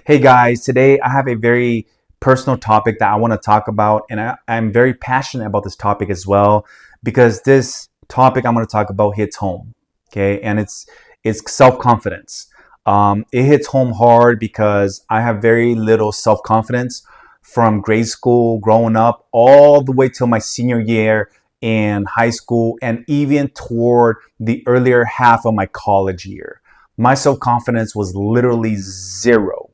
Hey guys, today I have a very personal topic that I want to talk about, and I'm very passionate about this topic as well because this topic I'm going to talk about hits home. Okay, and it's self-confidence. It hits home hard because I have very little self-confidence from grade school, growing up, all the way till my senior year in high school, and even toward the earlier half of my college year. My self-confidence was literally zero.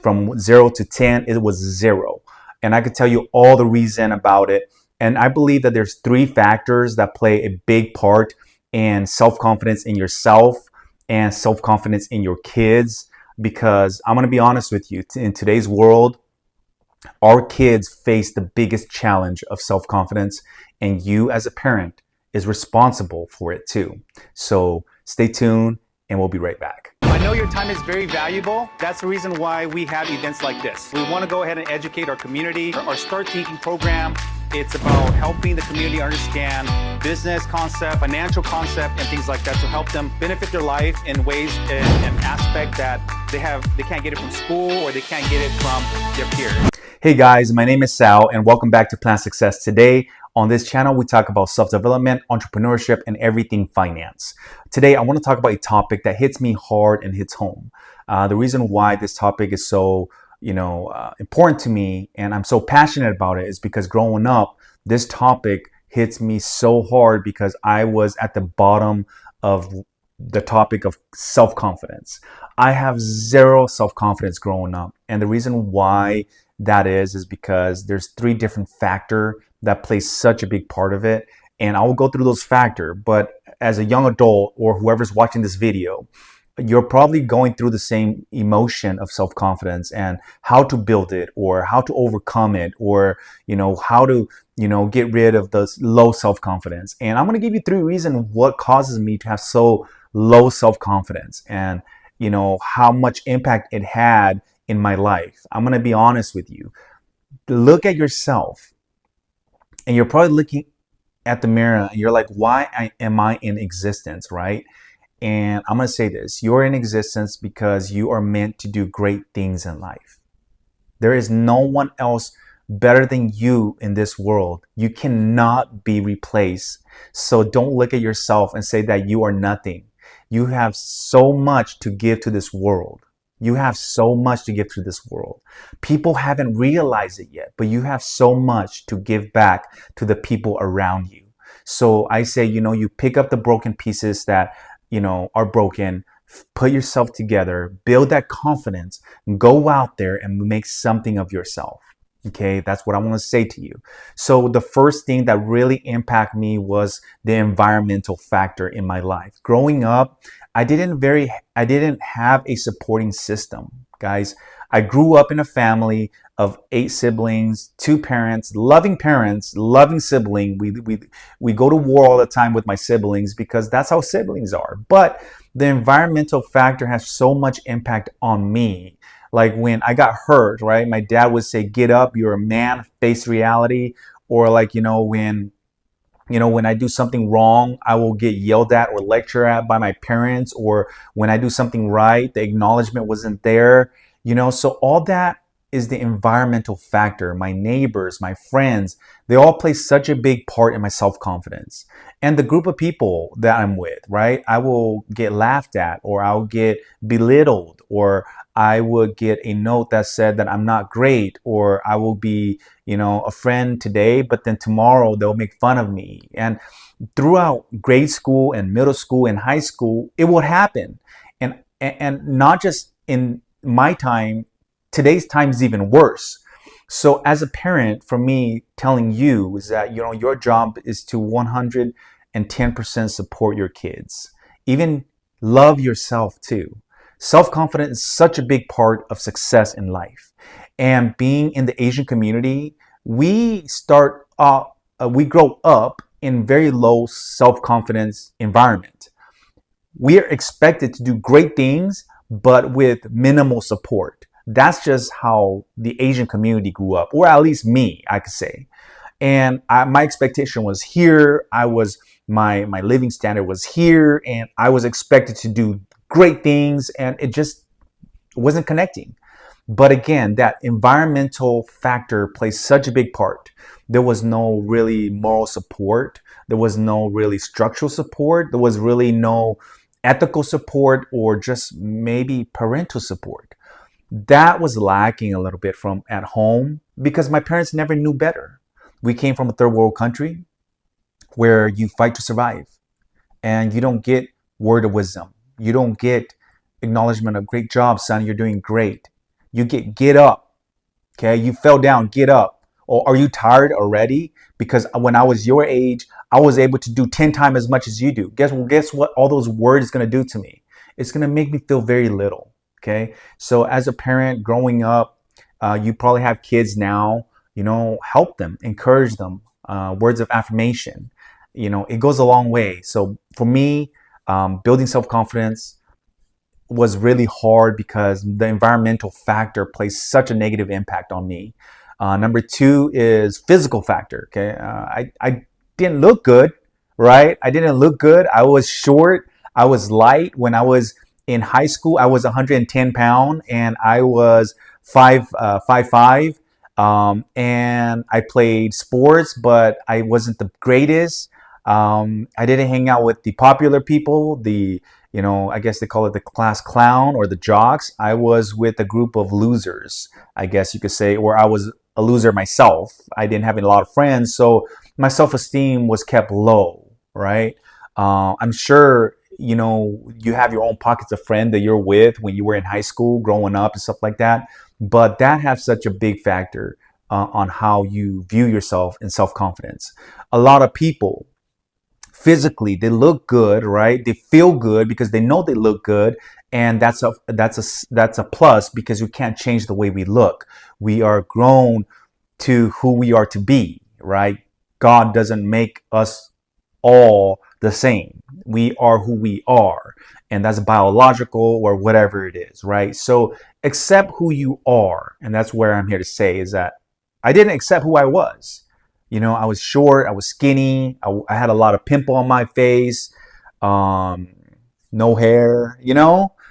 From 0 to 10, it was zero. And I could tell you all the reason about it. And I believe that there's three factors that play a big part in self-confidence in yourself and self-confidence in your kids. Because I'm going to be honest with you, in today's world, our kids face the biggest challenge of self-confidence, and you as a parent is responsible for it too. So stay tuned and we'll be right back. I know your time is very valuable. That's the reason why we have events like this. We want to go ahead and educate our community. Our Start Thinking program, it's about helping the community understand business concept, financial concept, and things like that to help them benefit their life in ways and aspect that they can't get it from school or they can't get it from their peers. Hey guys, my name is Sal and welcome back to Plan Success. Today on this channel, we talk about self-development, entrepreneurship, and everything finance. Today, I want to talk about a topic that hits me hard and hits home. The reason why this topic is so, important to me and I'm so passionate about it is because growing up, this topic hits me so hard because I was at the bottom of the topic of self-confidence. I have zero self-confidence growing up. And the reason why that is because there's three different factors that plays such a big part of it. And I will go through those factors. But as a young adult or whoever's watching this video, you're probably going through the same emotion of self-confidence and how to build it or how to overcome it or, how to, get rid of the low self-confidence. And I'm going to give you three reasons what causes me to have so low self-confidence and, how much impact it had in my life. I'm going to be honest with you. Look at yourself. And you're probably looking at the mirror and you're like, why am I in existence, right? And I'm going to say this. You're in existence because you are meant to do great things in life. There is no one else better than you in this world. You cannot be replaced. So don't look at yourself and say that you are nothing. You have so much to give to this world. You have so much to give to this world. People haven't realized it yet, but you have so much to give back to the people around you. So I say, you pick up the broken pieces that, are broken, put yourself together, build that confidence, go out there and make something of yourself. Okay, that's what I want to say to you. So the first thing that really impacted me was the environmental factor in my life. Growing up, I didn't have a supporting system, guys. I grew up in a family of 8 siblings, 2 parents, loving sibling. We go to war all the time with my siblings because that's how siblings are. But the environmental factor has so much impact on me. Like when I got hurt, right? My dad would say, "Get up, you're a man, face reality." Or like, when I do something wrong, I will get yelled at or lectured at by my parents. Or when I do something right, the acknowledgement wasn't there. So all that is the environmental factor. My neighbors, my friends, they all play such a big part in my self-confidence. And the group of people that I'm with, right? I will get laughed at or I'll get belittled or I would get a note that said that I'm not great or I will be, a friend today, but then tomorrow they'll make fun of me. And throughout grade school and middle school and high school, it would happen. And not just in my time, today's time is even worse. So as a parent, for me, telling you is that, your job is to 110% support your kids. Even love yourself too. Self-confidence is such a big part of success in life. And being in the Asian community, we grow up in very low self-confidence environment. We are expected to do great things, but with minimal support. That's just how the Asian community grew up, or at least me, I could say. And my expectation was here. My living standard was here, and I was expected to do great things, and it just wasn't connecting. But again, that environmental factor plays such a big part. There was no really moral support. There was no really structural support. There was really no ethical support or just maybe parental support. That was lacking a little bit from at home because my parents never knew better. We came from a third world country where you fight to survive and you don't get word of wisdom. You don't get acknowledgement of great job, son. You're doing great. You get up. Okay. You fell down, get up. Or are you tired already? Because when I was your age, I was able to do 10 times as much as you do. Guess what all those words is going to do to me? It's going to make me feel very little. Okay. So as a parent growing up, you probably have kids now, help them, encourage them, words of affirmation. It goes a long way. So for me, building self-confidence was really hard because the environmental factor plays such a negative impact on me. Number two is physical factor. Okay, I didn't look good, right? I didn't look good. I was short. I was light. When I was in high school, I was 110 pound and I was 5'5". And I played sports, but I wasn't the greatest. I didn't hang out with the popular people, I guess they call it the class clown or the jocks. I was with a group of losers, I guess you could say, or I was a loser myself. I didn't have a lot of friends, so my self-esteem was kept low, right? I'm sure, you have your own pockets of friends that you're with when you were in high school, growing up and stuff like that. But that has such a big factor on how you view yourself and self-confidence. A lot of people, physically they look good, right? They feel good because they know they look good, and that's a plus because we can't change the way we look. We are grown to who we are to be, right? God doesn't make us all the same. We are who we are, and that's biological or whatever it is, right? So accept who you are, and that's where I'm here to say is that I didn't accept who I was. I was short, I was skinny, I had a lot of pimple on my face, no hair,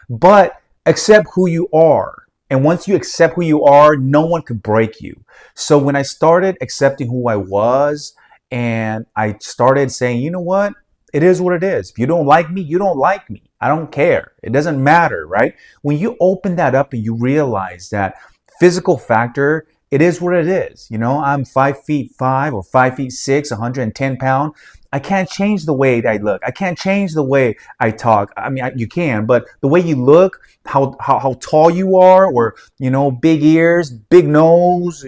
but accept who you are. And once you accept who you are, no one could break you. So when I started accepting who I was and I started saying, you know what? It is what it is. If you don't like me, you don't like me. I don't care. It doesn't matter, right? When you open that up and you realize that physical factor, it is what it is. I'm 5'5" or 5'6", 110 pounds. I can't change the way I look. I can't change the way I talk. I mean, you can, but the way you look, how tall you are, or, big ears, big nose,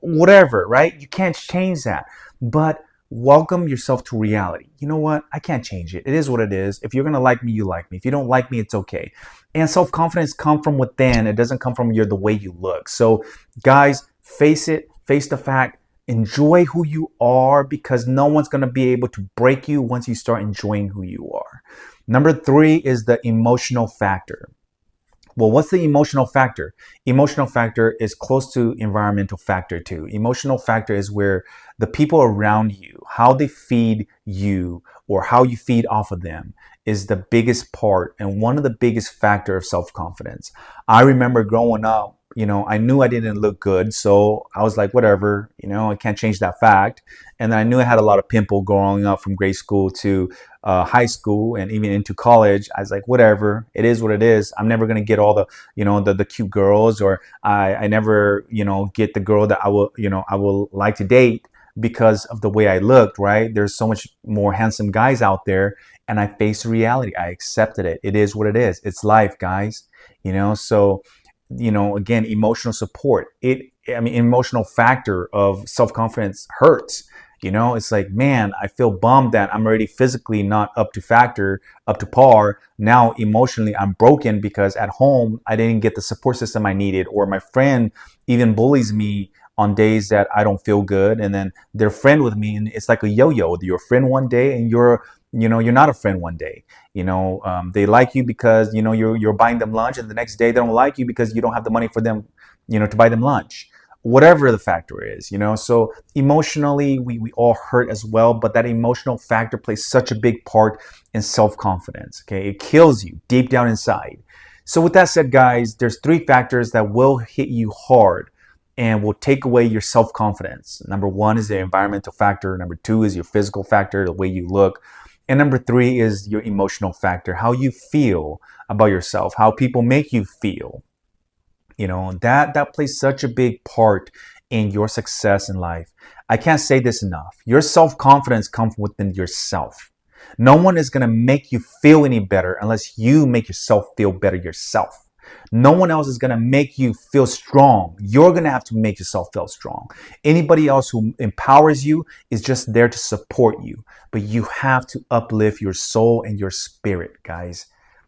whatever, right? You can't change that. But welcome yourself to reality. You know what? I can't change it. It is what it is. If you're going to like me, you like me. If you don't like me, it's okay. And self-confidence comes from within. It doesn't come from the way you look. So guys, face the fact, enjoy who you are because no one's going to be able to break you once you start enjoying who you are. Number three is the emotional factor. Well, what's the emotional factor? Emotional factor is close to environmental factor too. Emotional factor is where the people around you, how they feed you or how you feed off of them is the biggest part and one of the biggest factor of self-confidence. I remember growing up, I knew I didn't look good, so I was like, whatever, I can't change that fact. And then I knew I had a lot of pimple growing up from grade school to high school and even into college. I was like, whatever, it is what it is. I'm never gonna get all the, the cute girls, or I never, get the girl that I will like to date because of the way I looked, right? There's so much more handsome guys out there, and I faced reality. I accepted it. It is what it is. It's life, guys. So again, emotional support. Emotional factor of self-confidence hurts. It's like, man, I feel bummed that I'm already physically not up to par. Now emotionally I'm broken because at home I didn't get the support system I needed, or my friend even bullies me on days that I don't feel good, and then they're friend with me, and it's like a yo-yo. You're a friend one day and you're not a friend one day. They like you because you're buying them lunch, and the next day they don't like you because you don't have the money for them to buy them lunch, whatever the factor is. So emotionally we all hurt as well, but that emotional factor plays such a big part in self-confidence. Okay, it kills you deep down inside. So with that said, guys, there's three factors that will hit you hard and will take away your self-confidence. Number one is the environmental factor. Number two is your physical factor, the way you look. And number three is your emotional factor, how you feel about yourself, how people make you feel. You know, that plays such a big part in your success in life. I can't say this enough. Your self-confidence comes within yourself. No one is going to make you feel any better unless you make yourself feel better yourself. No one else is going to make you feel strong. You're going to have to make yourself feel strong. Anybody else who empowers you is just there to support you. But you have to uplift your soul and your spirit, guys.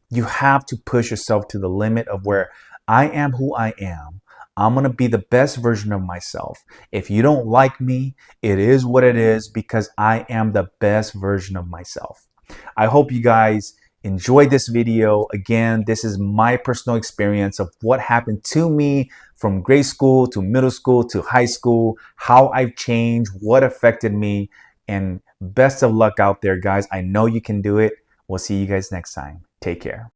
You have to push yourself to the limit of where I am who I am. I'm going to be the best version of myself. If you don't like me, it is what it is because I am the best version of myself. I hope you guys enjoyed this video. Again, this is my personal experience of what happened to me from grade school to middle school to high school, how I've changed, what affected me, and best of luck out there, guys. I know you can do it. We'll see you guys next time. Take care.